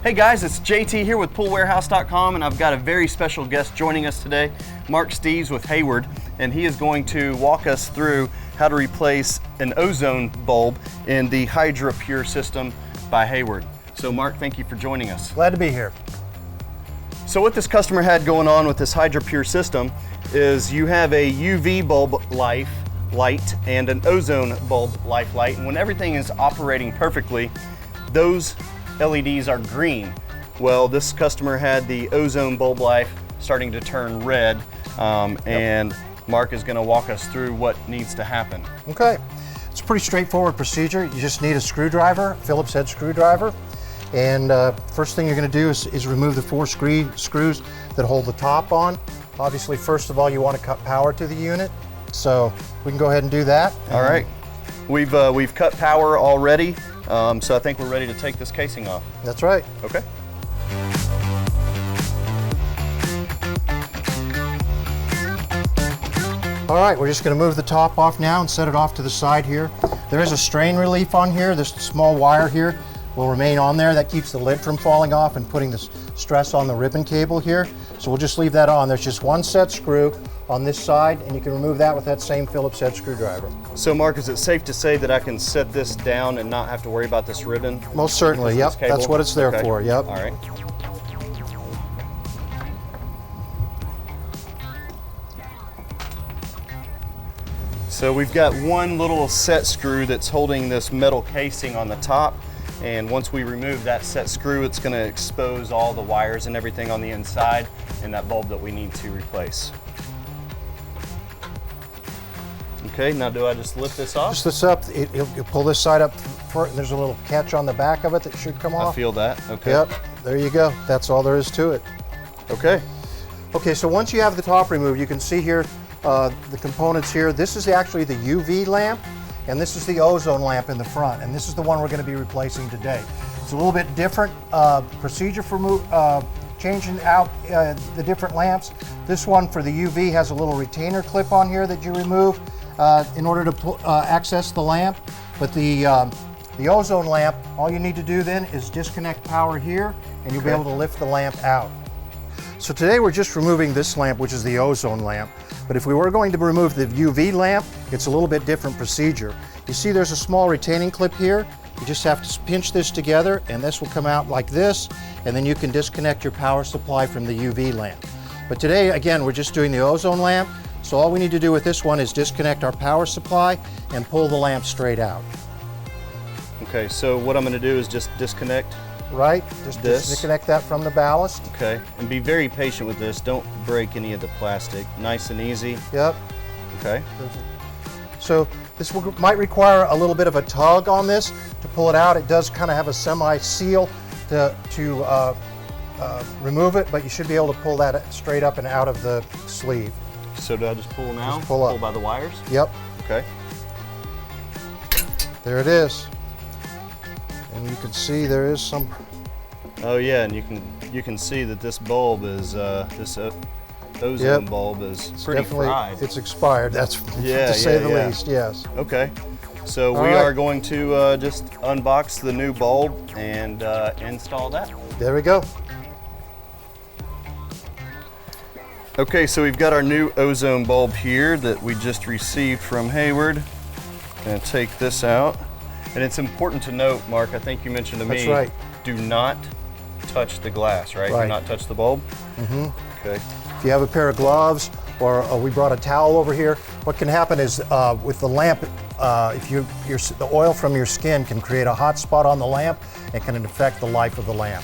Hey guys, it's JT here with poolwarehouse.com, and I've got a very special guest joining us today, Mark Steves with Hayward, and he is going to walk us through how to replace an ozone bulb in the HydraPure system by Hayward. So Mark, thank you for joining us. Glad to be here. So what this customer had going on with this HydraPure system is you have a UV bulb light and an ozone bulb light, and when everything is operating perfectly, those LEDs are green. Well, this customer had the ozone bulb light starting to turn red, and Mark is going to walk us through what needs to happen. Okay, it's a pretty straightforward procedure. You just need a screwdriver, Phillips head screwdriver, and first thing you're going to do is remove the 4 screws that hold the top on. Obviously, first of all, you want to cut power to the unit, so we can go ahead and do that. All right, we've cut power already. So I think we're ready to take this casing off. That's right. Okay. All right, we're just going to move the top off now and set it off to the side here. There is a strain relief on here. This small wire here will remain on there. That keeps the lid from falling off and putting the stress on the ribbon cable here. So we'll just leave that on. There's just one set screw on this side, and you can remove that with that same Phillips head screwdriver. So Mark, is it safe to say that I can set this down and not have to worry about this ribbon? Most certainly, yep. That's what it's there for, yep. All right. So we've got one little set screw that's holding this metal casing on the top, and once we remove that set screw, it's going to expose all the wires and everything on the inside and that bulb that we need to replace. Okay, now do I just lift this off? Just this up, you'll pull this side up, there's a little catch on the back of it that should come off. I feel that, okay. Yep, there you go. That's all there is to it. Okay. Okay, so once you have the top removed, you can see here the components here. This is actually the UV lamp, and this is the ozone lamp in the front, and this is the one we're going to be replacing today. It's a little bit different procedure for changing out the different lamps. This one for the UV has a little retainer clip on here that you remove in order to access the lamp, but the ozone lamp, all you need to do then is disconnect power here, and you'll be able to lift the lamp out. So today we're just removing this lamp, which is the ozone lamp. But if we were going to remove the UV lamp, it's a little bit different procedure. You see there's a small retaining clip here. You just have to pinch this together, and this will come out like this, and then you can disconnect your power supply from the UV lamp. But today, again, we're just doing the ozone lamp, so all we need to do with this one is disconnect our power supply and pull the lamp straight out. Okay, so what I'm going to do is just disconnect. Right, just disconnect that from the ballast. Okay, and be very patient with this. Don't break any of the plastic. Nice and easy. Yep. Okay. So this might require a little bit of a tug on this to pull it out. It does kind of have a semi-seal to remove it, but you should be able to pull that straight up and out of the sleeve. So do I just pull now? Just pull up. Pull by the wires? Yep. Okay. There it is. And you can see there is some. Oh yeah, and you can see that this bulb is this ozone bulb is pretty fried. It's expired. That's to say the least. Yes. Okay. So we are going to just unbox the new bulb and install that. There we go. Okay, so we've got our new ozone bulb here that we just received from Hayward. Gonna take this out. And it's important to note, Mark, I think you mentioned to me, do not touch the glass, right? Do not touch the bulb? Mm-hmm. Okay. If you have a pair of gloves, or we brought a towel over here, what can happen is with the lamp, the oil from your skin can create a hot spot on the lamp and can affect the life of the lamp.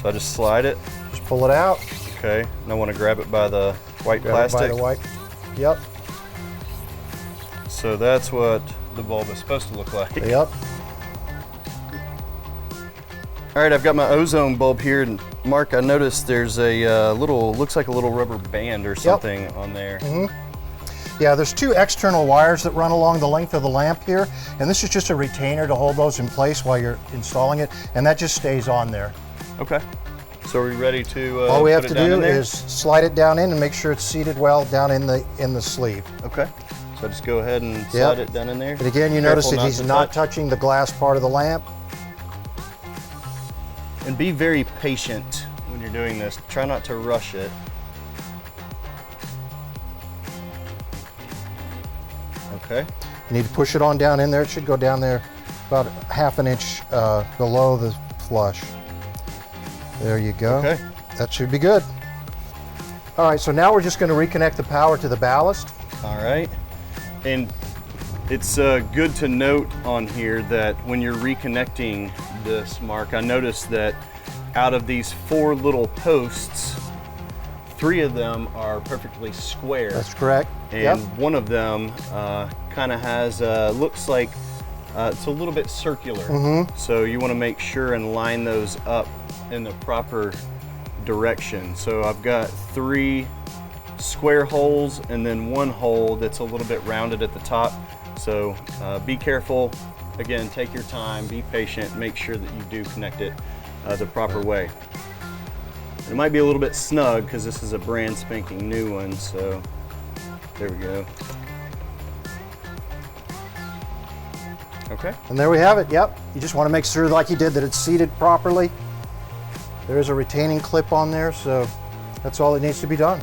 So I just slide it? Just pull it out. Okay, and I want to grab it by the white plastic? By the white, yep. So that's what the bulb is supposed to look like. Yep. All right, I've got my ozone bulb here, and Mark, I noticed there's a looks like a little rubber band or something on there. Mm-hmm. Yeah, there's 2 external wires that run along the length of the lamp here, and this is just a retainer to hold those in place while you're installing it, and that just stays on there. Okay. So are we ready to all we have to do is slide it down in and make sure it's seated well down in the sleeve. Okay. So just go ahead and slide it down in there. And again, you notice that he's not touching the glass part of the lamp. And be very patient when you're doing this. Try not to rush it. Okay. You need to push it on down in there. It should go down there about ½ an inch below the flush. There you go. Okay. That should be good. All right, so now we're just going to reconnect the power to the ballast. All right. And it's good to note on here that when you're reconnecting this, Mark, I noticed that out of these 4 little posts, 3 of them are perfectly square. That's correct. And one of them kind of has, looks like it's a little bit circular. So you want to make sure and line those up in the proper direction. So I've got 3 square holes and then 1 hole that's a little bit rounded at the top. So be careful. Again, take your time, be patient, make sure that you do connect it the proper way. It might be a little bit snug because this is a brand spanking new one, so there we go. Okay. And there we have it, yep. You just want to make sure, like you did, that it's seated properly. There is a retaining clip on there, so that's all that needs to be done.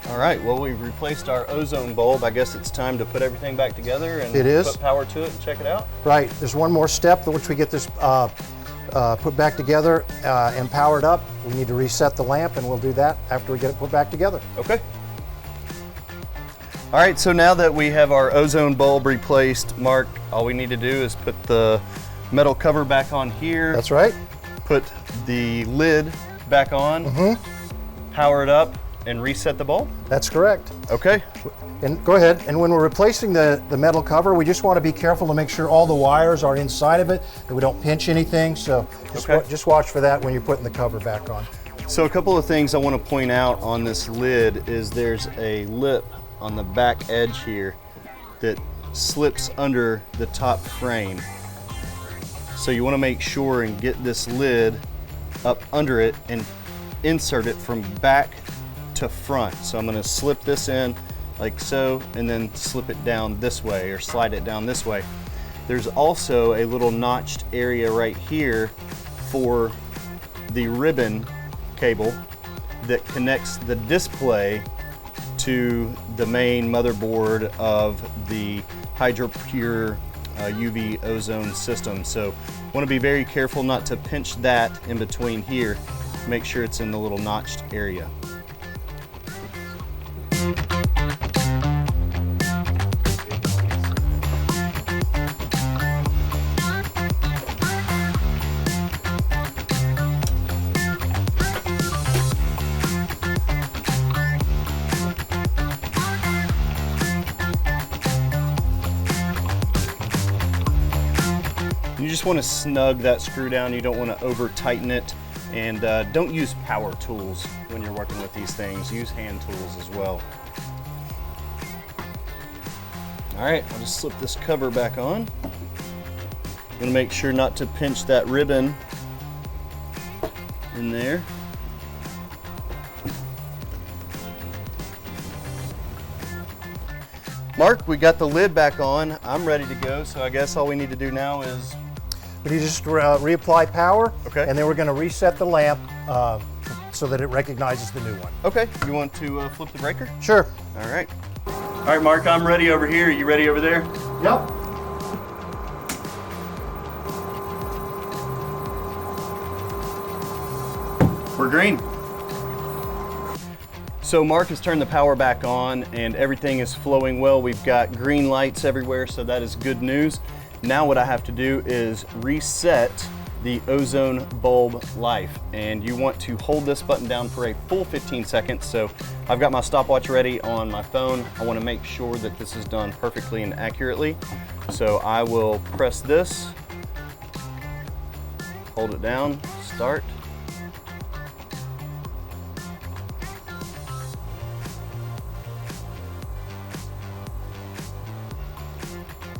All right, well, we've replaced our ozone bulb. I guess it's time to put everything back together and It is. put power to it and check it out. Right, there's one more step once we get this put back together and powered up. We need to reset the lamp, and we'll do that after we get it put back together. Okay. All right, so now that we have our ozone bulb replaced, Mark, all we need to do is put the metal cover back on here. That's right. Put the lid back on, power it up, and reset the bulb? That's correct. Okay. And go ahead, and when we're replacing the metal cover, we just want to be careful to make sure all the wires are inside of it, that we don't pinch anything, so just watch for that when you're putting the cover back on. So a couple of things I want to point out on this lid is there's a lip on the back edge here that slips under the top frame. So you want to make sure and get this lid up under it and insert it from back to front. So I'm going to slip this in like so and then slip it down this way, or slide it down this way. There's also a little notched area right here for the ribbon cable that connects the display to the main motherboard of the HydraPure UV ozone system. So want to be very careful not to pinch that in between here. Make sure it's in the little notched area. You just want to snug that screw down. You don't want to over tighten it, and don't use power tools when you're working with these things. Use hand tools as well. All right, I'll just slip this cover back on. I'm going to make sure not to pinch that ribbon in there. Mark, we got the lid back on. I'm ready to go, so I guess all we need to do now is... We need to just reapply power, Okay. and then we're going to reset the lamp so that it recognizes the new one. Okay, you want to flip the breaker? Sure. All right. All right, Mark, I'm ready over here. You ready over there? Yep. We're green. So Mark has turned the power back on and everything is flowing well. We've got green lights everywhere, so that is good news. Now what I have to do is reset the ozone bulb life, and you want to hold this button down for a full 15 seconds. So I've got my stopwatch ready on my phone. I want to make sure that this is done perfectly and accurately. So I will press this, hold it down, start.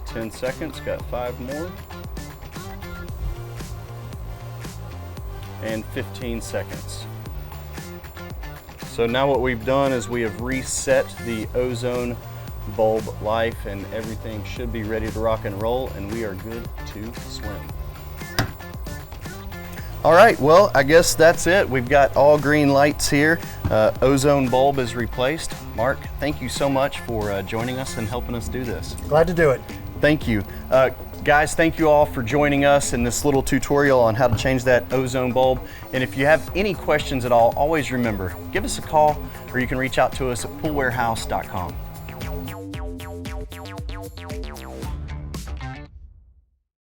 Ten seconds, got 5 more. And 15 seconds. So now what we've done is we have reset the ozone bulb life, and everything should be ready to rock and roll, and we are good to swim. All right, well, I guess that's it. We've got all green lights here. Ozone bulb is replaced. Mark, thank you so much for joining us and helping us do this. Glad to do it. Thank you. Guys, thank you all for joining us in this little tutorial on how to change that ozone bulb. And if you have any questions at all, always remember, give us a call or you can reach out to us at poolwarehouse.com.